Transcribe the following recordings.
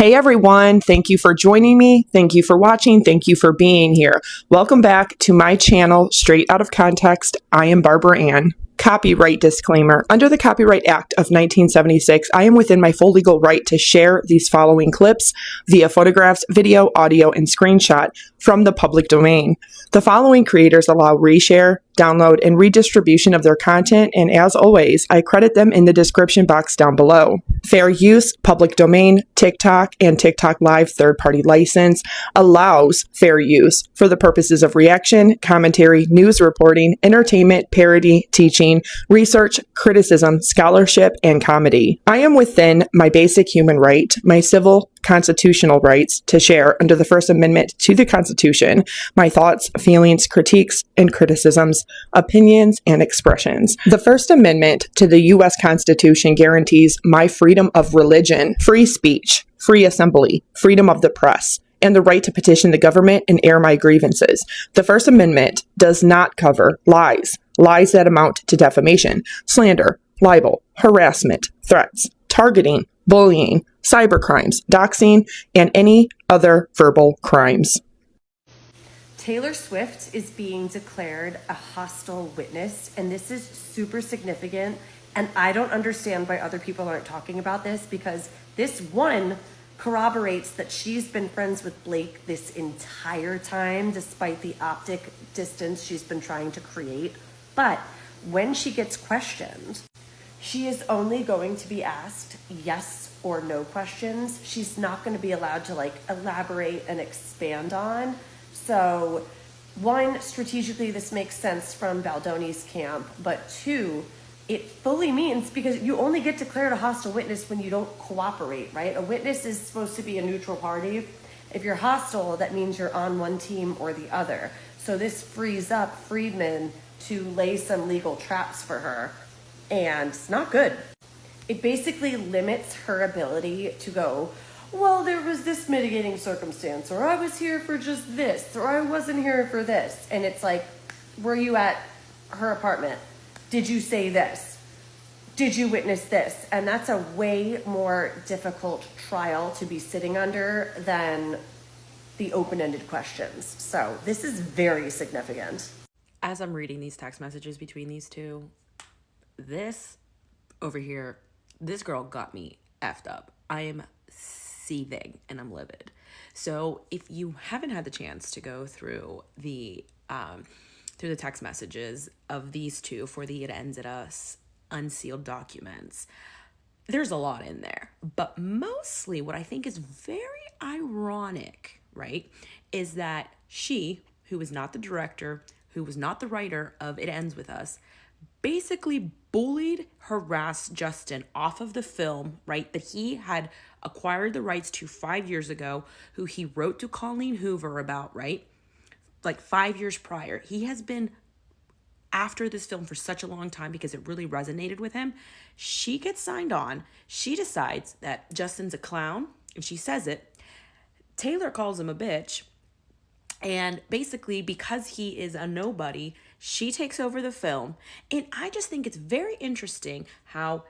Hey everyone, thank you for joining me. Thank you for watching. Thank you for being here. Welcome back to my channel, Straight Out of Context. I am Barbara Ann. Copyright disclaimer. Under the Copyright Act of 1976, I am within my full legal right to share these following clips via photographs, video, audio, and screenshot from the public domain. The following creators allow reshare, download, and redistribution of their content, and as always, I credit them in the description box down below. Fair use, public domain, TikTok, and TikTok Live third-party license allows fair use for the purposes of reaction, commentary, news reporting, entertainment, parody, teaching, research, criticism, scholarship, and comedy. I am within my basic human right, my civil constitutional rights to share under the First Amendment to the Constitution my thoughts, feelings, critiques, and criticisms, opinions, and expressions. The First Amendment to the U.S. Constitution guarantees my freedom of religion, free speech, free assembly, freedom of the press, and the right to petition the government and air my grievances. The First Amendment does not cover lies that amount to defamation, slander, libel, harassment, threats, targeting, bullying, cybercrimes, doxing, and any other verbal crimes. Taylor Swift is being declared a hostile witness, and this is super significant, and I don't understand why other people aren't talking about this, because this one corroborates that she's been friends with Blake this entire time, despite the optic distance she's been trying to create. But when she gets questioned, she is only going to be asked yes or no questions. She's not going to be allowed to elaborate and expand on. So one, strategically, this makes sense from Baldoni's camp, but two, it fully means, because you only get declared a hostile witness when you don't cooperate, right? A witness is supposed to be a neutral party. If you're hostile, that means you're on one team or the other. So this frees up Friedman to lay some legal traps for her, and it's not good. It basically limits her ability to go, well, there was this mitigating circumstance, or I was here for just this, or I wasn't here for this. And it's like, were you at her apartment? Did you say this? Did you witness this? And that's a way more difficult trial to be sitting under than the open-ended questions. So this is very significant. As I'm reading these text messages between these two, this over here, this girl got me effed up. I am seething and I'm livid. So if you haven't had the chance to go through the text messages of these two for the It Ends at Us unsealed documents, there's a lot in there. But mostly what I think is very ironic, right, is that she, who is not the director, who was not the writer of It Ends With Us, basically bullied, harassed Justin off of the film, right, that he had acquired the rights to 5 years ago, who he wrote to Colleen Hoover about, right, like 5 years prior. He has been after this film for such a long time because it really resonated with him. She gets signed on. She decides that Justin's a clown, and she says it. Taylor calls him a bitch. And basically, because he is a nobody, she takes over the film. And I just think it's very interesting how,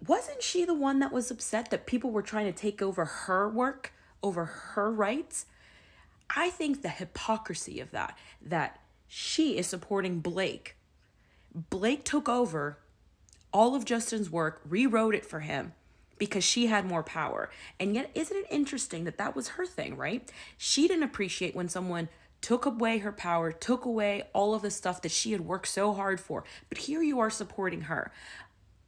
wasn't she the one that was upset that people were trying to take over her work, over her rights? I think the hypocrisy of that she is supporting Blake. Blake took over all of Justin's work, rewrote it for him, because she had more power. And yet, isn't it interesting that that was her thing, right? She didn't appreciate when someone took away her power, took away all of the stuff that she had worked so hard for. But here you are supporting her.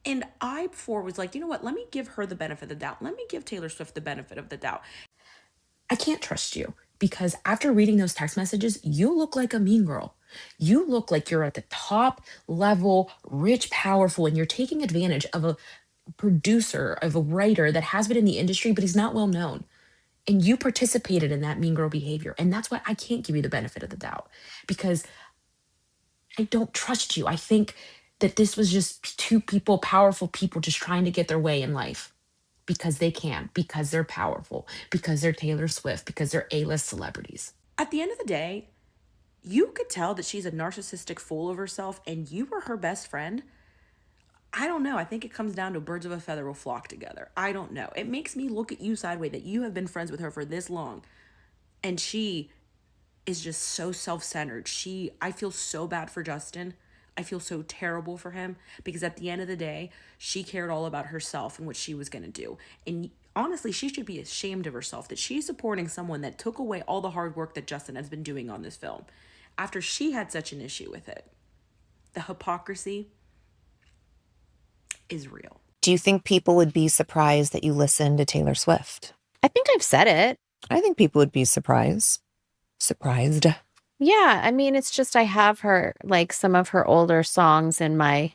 And I before was like, you know what? Let me give her the benefit of the doubt. Let me give Taylor Swift the benefit of the doubt. I can't trust you because after reading those text messages, you look like a mean girl. You look like you're at the top level, rich, powerful, and you're taking advantage of a producer, of a writer that has been in the industry, but he's not well known. And you participated in that mean girl behavior. And that's why I can't give you the benefit of the doubt, because I don't trust you. I think that this was just two people, powerful people, just trying to get their way in life because they can, because they're powerful, because they're Taylor Swift, because they're A-list celebrities. At the end of the day, you could tell that she's a narcissistic fool of herself and you were her best friend. I don't know. I think it comes down to birds of a feather will flock together. I don't know. It makes me look at you sideways that you have been friends with her for this long. And she is just so self-centered. I feel so bad for Justin. I feel so terrible for him because at the end of the day, she cared all about herself and what she was going to do. And honestly, she should be ashamed of herself that she's supporting someone that took away all the hard work that Justin has been doing on this film after she had such an issue with it. The hypocrisy is real. Do you think people would be surprised that you listen to Taylor Swift? I think I've said it. I think people would be surprised. Yeah, I mean, it's just I have her, like, some of her older songs in my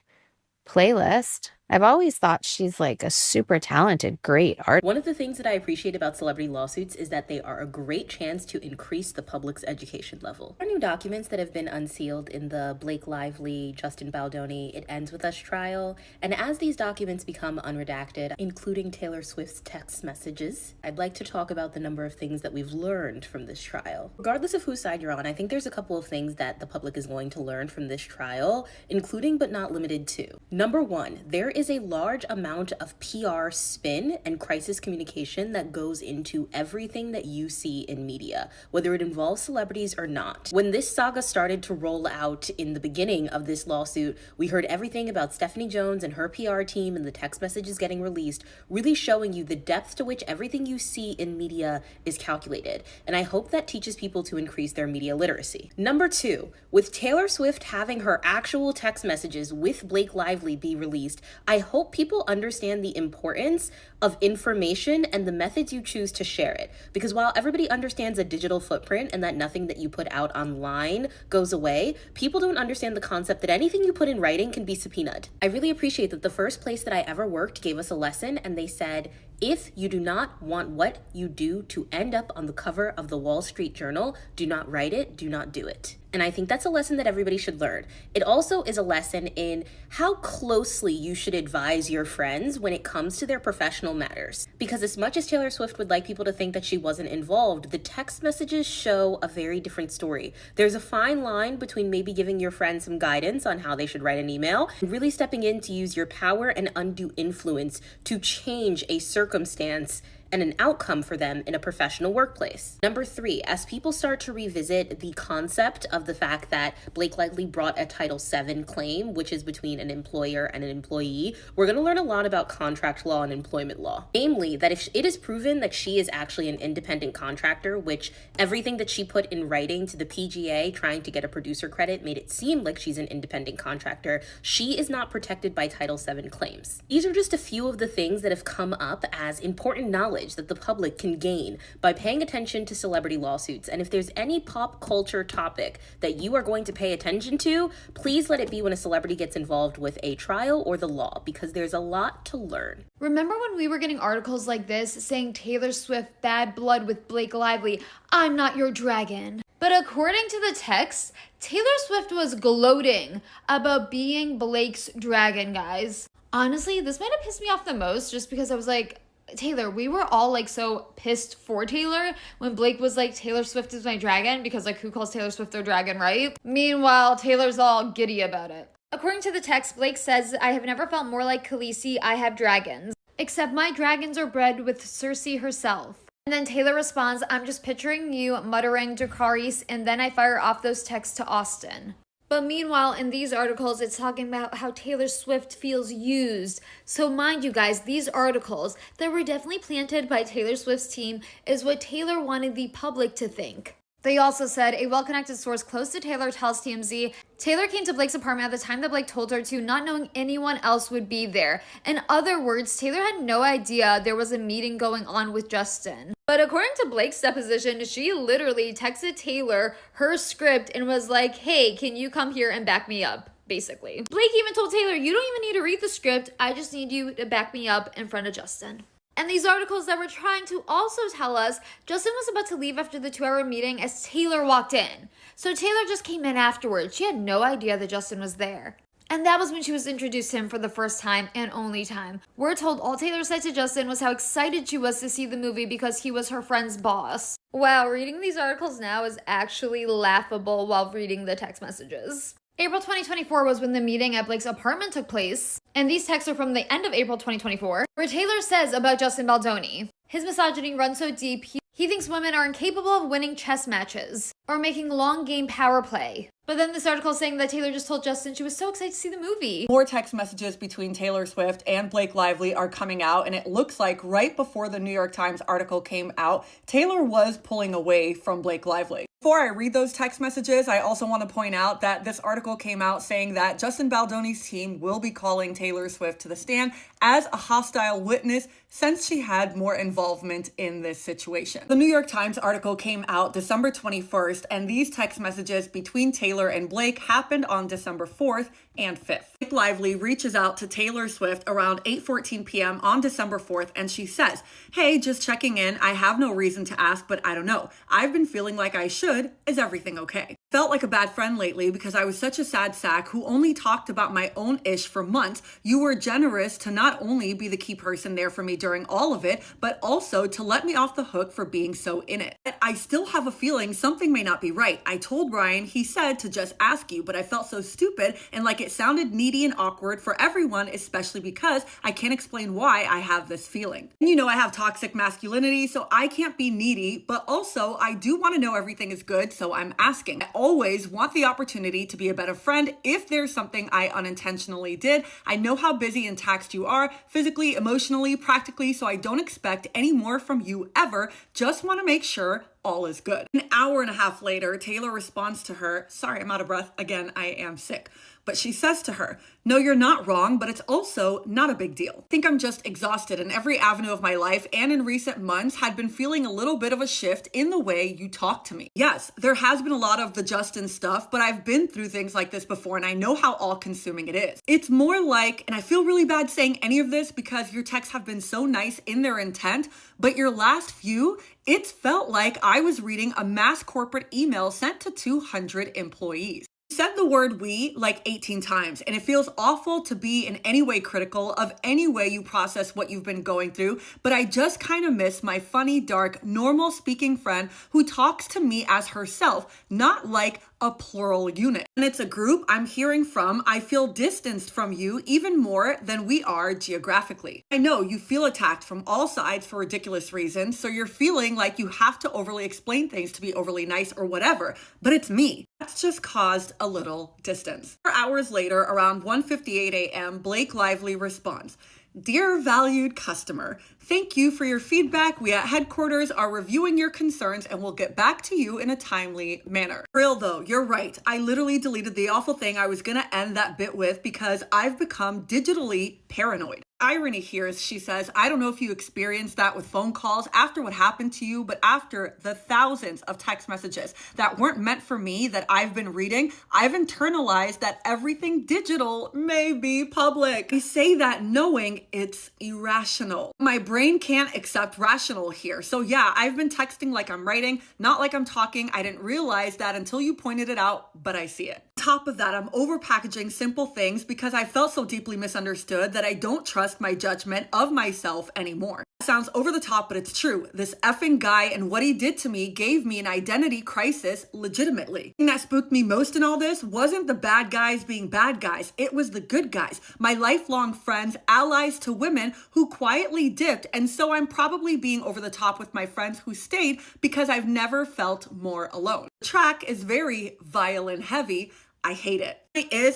playlist. I've always thought she's like a super talented, great artist. One of the things that I appreciate about celebrity lawsuits is that they are a great chance to increase the public's education level. There are new documents that have been unsealed in the Blake Lively, Justin Baldoni, It Ends With Us trial, and as these documents become unredacted, including Taylor Swift's text messages, I'd like to talk about the number of things that we've learned from this trial. Regardless of whose side you're on, I think there's a couple of things that the public is going to learn from this trial, including but not limited to. Number one, there is a large amount of PR spin and crisis communication that goes into everything that you see in media, whether it involves celebrities or not. When this saga started to roll out in the beginning of this lawsuit, we heard everything about Stephanie Jones and her PR team and the text messages getting released, really showing you the depth to which everything you see in media is calculated. And I hope that teaches people to increase their media literacy. Number two, with Taylor Swift having her actual text messages with Blake Lively be released, I hope people understand the importance of information and the methods you choose to share it. Because while everybody understands a digital footprint and that nothing that you put out online goes away, people don't understand the concept that anything you put in writing can be subpoenaed. I really appreciate that the first place that I ever worked gave us a lesson and they said, if you do not want what you do to end up on the cover of the Wall Street Journal, do not write it, do not do it. And I think that's a lesson that everybody should learn. It also is a lesson in how closely you should advise your friends when it comes to their professional matters. Because as much as Taylor Swift would like people to think that she wasn't involved, the text messages show a very different story. There's a fine line between maybe giving your friends some guidance on how they should write an email and really stepping in to use your power and undue influence to change a circumstance and an outcome for them in a professional workplace. Number three, as people start to revisit the concept of the fact that Blake Lively brought a Title VII claim, which is between an employer and an employee, we're gonna learn a lot about contract law and employment law. Namely, that if it is proven that she is actually an independent contractor, which everything that she put in writing to the PGA trying to get a producer credit made it seem like she's an independent contractor, she is not protected by Title VII claims. These are just a few of the things that have come up as important knowledge that the public can gain by paying attention to celebrity lawsuits. And if there's any pop culture topic that you are going to pay attention to, please let it be when a celebrity gets involved with a trial or the law, because there's a lot to learn. Remember when we were getting articles like this saying Taylor Swift bad blood with Blake Lively, I'm not your dragon? But according to the text, Taylor Swift was gloating about being Blake's dragon, guys. Honestly, this might have pissed me off the most just because I was like, Taylor, we were all like so pissed for Taylor when Blake was like, Taylor Swift is my dragon, because like who calls Taylor Swift their dragon, right? Meanwhile, Taylor's all giddy about it. According to the text, Blake says, I have never felt more like Khaleesi, I have dragons. Except my dragons are bred with Cersei herself. And then Taylor responds, I'm just picturing you muttering Dracarys, and then I fire off those texts to Austin. But meanwhile, in these articles, it's talking about how Taylor Swift feels used. So mind you guys, these articles that were definitely planted by Taylor Swift's team is what Taylor wanted the public to think. They also said, a well-connected source close to Taylor tells TMZ, Taylor came to Blake's apartment at the time that Blake told her to, not knowing anyone else would be there. In other words, Taylor had no idea there was a meeting going on with Justin. But according to Blake's deposition, she literally texted Taylor her script and was like, hey, can you come here and back me up? Basically. Blake even told Taylor, you don't even need to read the script. I just need you to back me up in front of Justin. And these articles that were trying to also tell us Justin was about to leave after the 2-hour meeting as Taylor walked in. So Taylor just came in afterwards. She had no idea that Justin was there. And that was when she was introduced to him for the first time and only time. We're told all Taylor said to Justin was how excited she was to see the movie because he was her friend's boss. Wow, reading these articles now is actually laughable while reading the text messages. April 2024 was when the meeting at Blake's apartment took place. And these texts are from the end of April 2024, where Taylor says about Justin Baldoni, his misogyny runs so deep, he thinks women are incapable of winning chess matches or making long game power play. But then this article is saying that Taylor just told Justin she was so excited to see the movie. More text messages between Taylor Swift and Blake Lively are coming out, and it looks like right before the New York Times article came out, Taylor was pulling away from Blake Lively. Before I read those text messages, I also want to point out that this article came out saying that Justin Baldoni's team will be calling Taylor Swift to the stand as a hostile witness since she had more involvement in this situation. The New York Times article came out December 21st, and these text messages between Taylor and Blake happened on December 4th and 5th. Blake Lively reaches out to Taylor Swift around 8:14 p.m. on December 4th, and she says, "Hey, just checking in. I have no reason to ask, but I don't know. I've been feeling like I should. Is everything okay? Felt like a bad friend lately because I was such a sad sack who only talked about my own ish for months. You were generous to not only be the key person there for me during all of it, but also to let me off the hook for being so in it. I still have a feeling something may not be right. I told Ryan, he said to just ask you, but I felt so stupid and like it sounded needy and awkward for everyone, especially because I can't explain why I have this feeling. And you know, I have toxic masculinity, so I can't be needy, but also I do want to know everything is good, so I'm asking. I always want the opportunity to be a better friend if there's something I unintentionally did. I know how busy and taxed you are, physically, emotionally, practically, so I don't expect any more from you ever. Just want to make sure all is good." An hour and a half later, Taylor responds to her, "Sorry, I'm out of breath. Again, I am sick." But she says to her, "No, you're not wrong, but it's also not a big deal. I think I'm just exhausted in every avenue of my life, and in recent months had been feeling a little bit of a shift in the way you talk to me. Yes, there has been a lot of the Justin stuff, but I've been through things like this before, and I know how all-consuming it is. It's more like, and I feel really bad saying any of this because your texts have been so nice in their intent, but your last few, it's felt like I was reading a mass corporate email sent to 200 employees. Said the word we like 18 times, and it feels awful to be in any way critical of any way you process what you've been going through, but I just kind of miss my funny, dark, normal speaking friend who talks to me as herself, not like a plural unit. And it's a group I'm hearing from. I feel distanced from you even more than we are geographically. I know you feel attacked from all sides for ridiculous reasons, so you're feeling like you have to overly explain things to be overly nice or whatever, but it's me. That's just caused a little distance." 4 hours later, around 1:58 a.m., Blake Lively responds, "Dear valued customer, thank you for your feedback. We at headquarters are reviewing your concerns and will get back to you in a timely manner." Real though, you're right. I literally deleted the awful thing I was gonna end that bit with because I've become digitally paranoid. Irony here is she says, "I don't know if you experienced that with phone calls after what happened to you, but after the thousands of text messages that weren't meant for me that I've been reading, I've internalized that everything digital may be public. I say that knowing it's irrational. My brain can't accept rational here. So yeah, I've been texting like I'm writing, not like I'm talking. I didn't realize that until you pointed it out, but I see it. On top of that, I'm over packaging simple things because I felt so deeply misunderstood that I don't trust my judgment of myself anymore." Sounds over the top, but it's true. This effing guy and what he did to me gave me an identity crisis legitimately. The thing that spooked me most in all this wasn't the bad guys being bad guys. It was the good guys, my lifelong friends, allies to women who quietly dipped. And so I'm probably being over the top with my friends who stayed because I've never felt more alone. The track is very violin heavy. I hate it.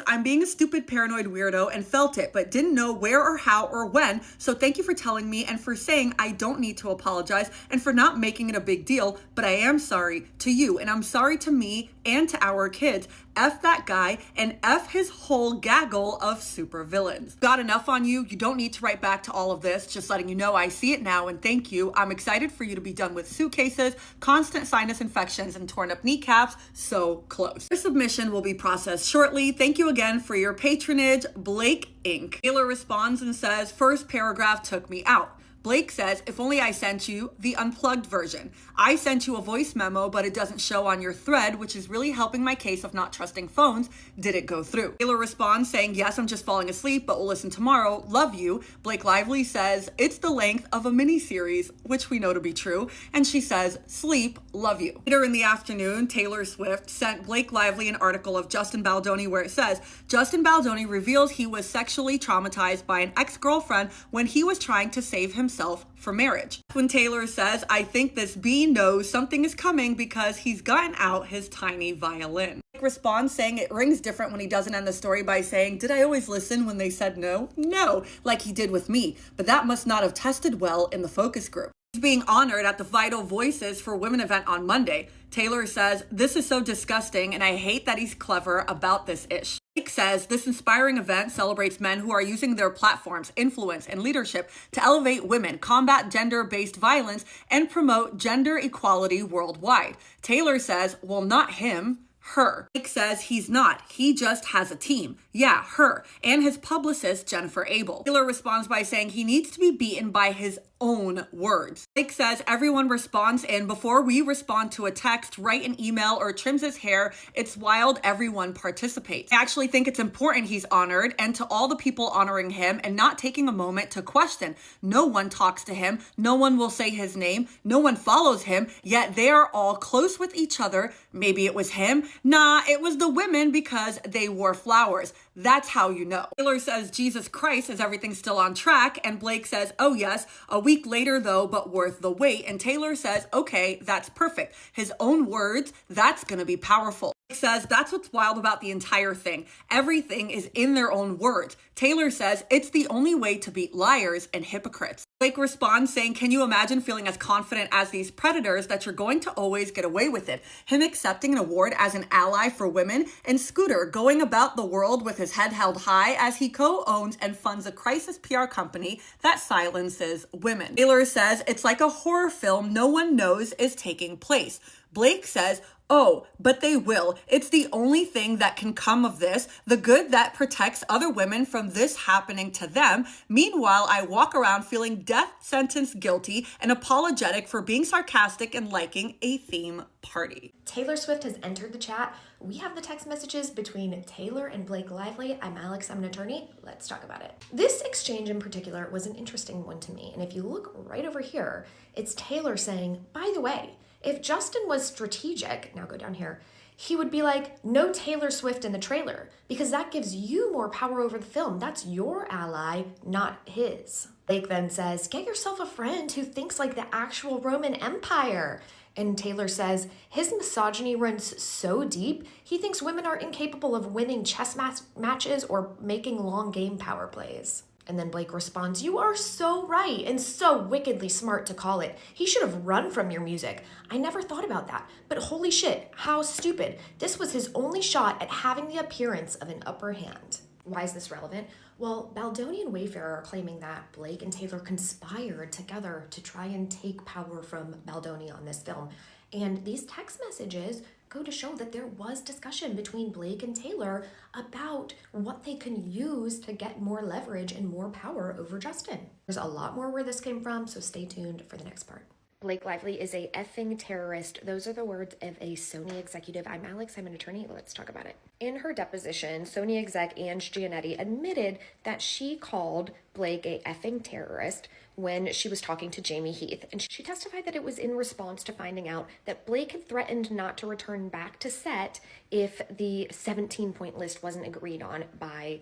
I'm being a stupid paranoid weirdo and felt it, but didn't know where or how or when. So thank you for telling me and for saying I don't need to apologize and for not making it a big deal, but I am sorry to you and I'm sorry to me and to our kids. F that guy and F his whole gaggle of super villains. Got enough on you. You don't need to write back to all of this. Just letting you know I see it now and thank you. I'm excited for you to be done with suitcases, constant sinus infections, and torn up kneecaps. So close. Your submission will be processed shortly. Thank you again for your patronage, Blake Inc. Taylor responds and says, "First paragraph took me out. Blake says, if only I sent you the unplugged version. I sent you a voice memo, but it doesn't show on your thread, which is really helping my case of not trusting phones. Did it go through? Taylor responds saying, yes, I'm just falling asleep, but we'll listen tomorrow. Love you. Blake Lively says, it's the length of a mini-series, which we know to be true. And she says, sleep, love you. Later in the afternoon, Taylor Swift sent Blake Lively an article of Justin Baldoni where it says, Justin Baldoni reveals he was sexually traumatized by an ex-girlfriend when he was trying to save himself for marriage. When Taylor says, I think this bee knows something is coming because he's gotten out his tiny violin. Blake responds saying it rings different when he doesn't end the story by saying, did I always listen when they said no? No, like he did with me, but that must not have tested well in the focus group. He's being honored at the Vital Voices for Women event on Monday. Taylor says, this is so disgusting and I hate that he's clever about this ish. Blake says this inspiring event celebrates men who are using their platforms, influence, and leadership to elevate women, combat gender-based violence, and promote gender equality worldwide. Taylor says, well, not him. Her. Blake says he's not. He just has a team. Yeah, her. And his publicist, Jennifer Abel. Taylor responds by saying he needs to be beaten by his own words. Blake says everyone responds in before we respond to a text, write an email, or trims his hair. It's wild. Everyone participates. I actually think it's important he's honored, and to all the people honoring him and not taking a moment to question. No one talks to him. No one will say his name. No one follows him, yet they are all close with each other. Maybe it was him. Nah, it was the women because they wore flowers. That's how you know. Taylor says, Jesus Christ, is everything still on track? And Blake says, oh yes, a week later though, but worth the wait. And Taylor says, okay, that's perfect. His own words, that's gonna be powerful. Blake says, that's what's wild about the entire thing. Everything is in their own words. Taylor says, it's the only way to beat liars and hypocrites. Blake responds saying, can you imagine feeling as confident as these predators that you're going to always get away with it? Him accepting an award as an ally for women, and Scooter going about the world with his head held high as he co-owns and funds a crisis PR company that silences women. Taylor says, it's like a horror film no one knows is taking place. Blake says, oh, but they will. It's the only thing that can come of this, the good that protects other women from this happening to them. Meanwhile, I walk around feeling death sentence guilty and apologetic for being sarcastic and liking a theme party. Taylor Swift has entered the chat. We have the text messages between Taylor and Blake Lively. I'm Alex, I'm an attorney. Let's talk about it. This exchange in particular was an interesting one to me. And if you look right over here, it's Taylor saying, by the way, if Justin was strategic, now go down here, he would be like, no Taylor Swift in the trailer, because that gives you more power over the film. That's your ally, not his. Blake then says, get yourself a friend who thinks like the actual Roman Empire. And Taylor says, his misogyny runs so deep, he thinks women are incapable of winning chess matches or making long game power plays. And then Blake responds, you are so right and so wickedly smart to call it. He should have run from your music. I never thought about that, but holy shit, how stupid. This was his only shot at having the appearance of an upper hand. Why is this relevant? Well, Baldoni and Wayfarer are claiming that Blake and Taylor conspired together to try and take power from Baldoni on this film. And these text messages go to show that there was discussion between Blake and Taylor about what they can use to get more leverage and more power over Justin. There's a lot more where this came from, so stay tuned for the next part. Blake Lively is a effing terrorist. Those are the words of a Sony executive. I'm Alex, I'm an attorney. Let's talk about it. In her deposition, Sony exec Ange Giannetti admitted that she called Blake a effing terrorist when she was talking to Jamie Heath. And she testified that it was in response to finding out that Blake had threatened not to return back to set if the 17-point list wasn't agreed on by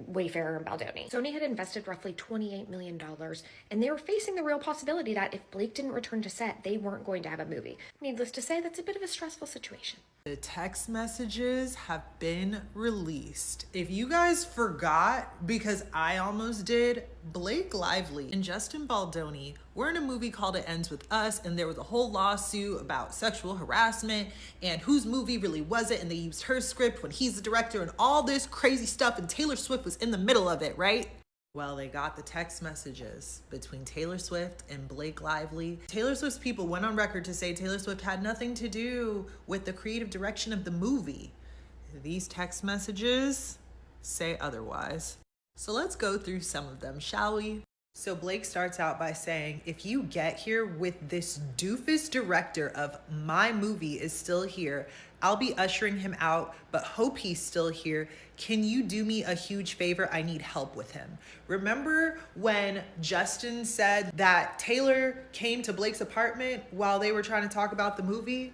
Wayfarer and Baldoni. Sony had invested roughly $28 million, and they were facing the real possibility that if Blake didn't return to set, they weren't going to have a movie. Needless to say, that's a bit of a stressful situation. The text messages have been released. If you guys forgot, because I almost did, Blake Lively and Justin Baldoni were in a movie called It Ends With Us, and there was a whole lawsuit about sexual harassment and whose movie really was it, and they used her script when he's the director and all this crazy stuff, and Taylor Swift was in the middle of it, right? Well, they got the text messages between Taylor Swift and Blake Lively. Taylor Swift's people went on record to say Taylor Swift had nothing to do with the creative direction of the movie. These text messages say otherwise. So let's go through some of them, shall we? So Blake starts out by saying, if you get here with this doofus director of my movie is still here, I'll be ushering him out, but hope he's still here. Can you do me a huge favor? I need help with him. Remember when Justin said that Taylor came to Blake's apartment while they were trying to talk about the movie?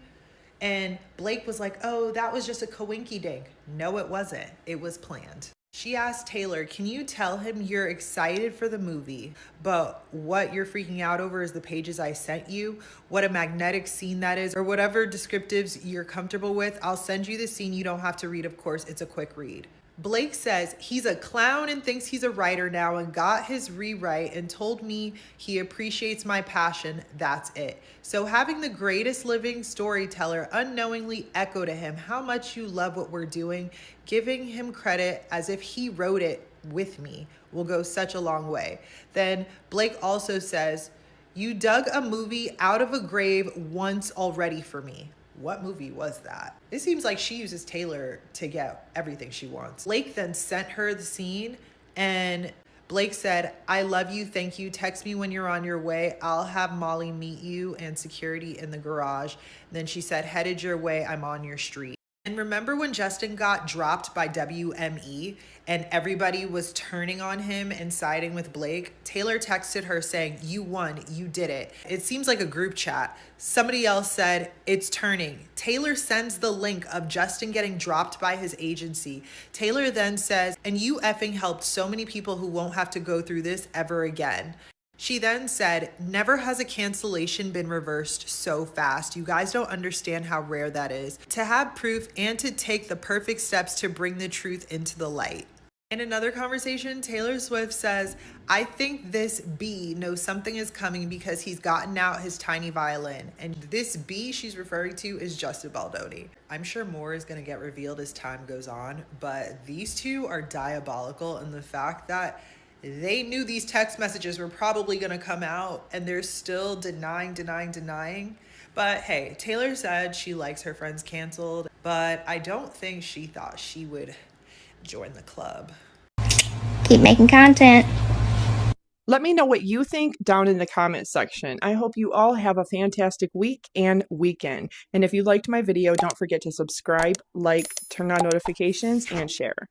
And Blake was like, oh, that was just a coinky dink. No, it wasn't. It was planned. She asked Taylor, can you tell him you're excited for the movie, but what you're freaking out over is the pages I sent you, what a magnetic scene that is, or whatever descriptives you're comfortable with. I'll send you the scene. You don't have to read, of course. It's a quick read. Blake says he's a clown and thinks he's a writer now and got his rewrite and told me he appreciates my passion. That's it. So having the greatest living storyteller unknowingly echo to him how much you love what we're doing, giving him credit as if he wrote it with me will go such a long way. Then Blake also says, you dug a movie out of a grave once already for me. What movie was that? It seems like she uses Taylor to get everything she wants. Blake then sent her the scene and Blake said, I love you, thank you. Text me when you're on your way. I'll have Molly meet you and security in the garage. And then she said, headed your way, I'm on your street. And remember when Justin got dropped by WME and everybody was turning on him and siding with Blake? Taylor texted her saying, you won, you did it. It seems like a group chat. Somebody else said, it's turning. Taylor sends the link of Justin getting dropped by his agency. Taylor then says, and you effing helped so many people who won't have to go through this ever again. She then said, never has a cancellation been reversed so fast. You guys don't understand how rare that is. To have proof and to take the perfect steps to bring the truth into the light. In another conversation, Taylor Swift says, I think this B knows something is coming because he's gotten out his tiny violin. And this B she's referring to is Justin Baldoni. I'm sure more is going to get revealed as time goes on, but these two are diabolical in the fact that they knew these text messages were probably going to come out and they're still denying. But hey, Taylor said she likes her friends canceled, but I don't think she thought she would join the club. Keep making content. Let me know what you think down in the comment section. I hope you all have a fantastic week and weekend. And if you liked my video, don't forget to subscribe, like, turn on notifications, and share.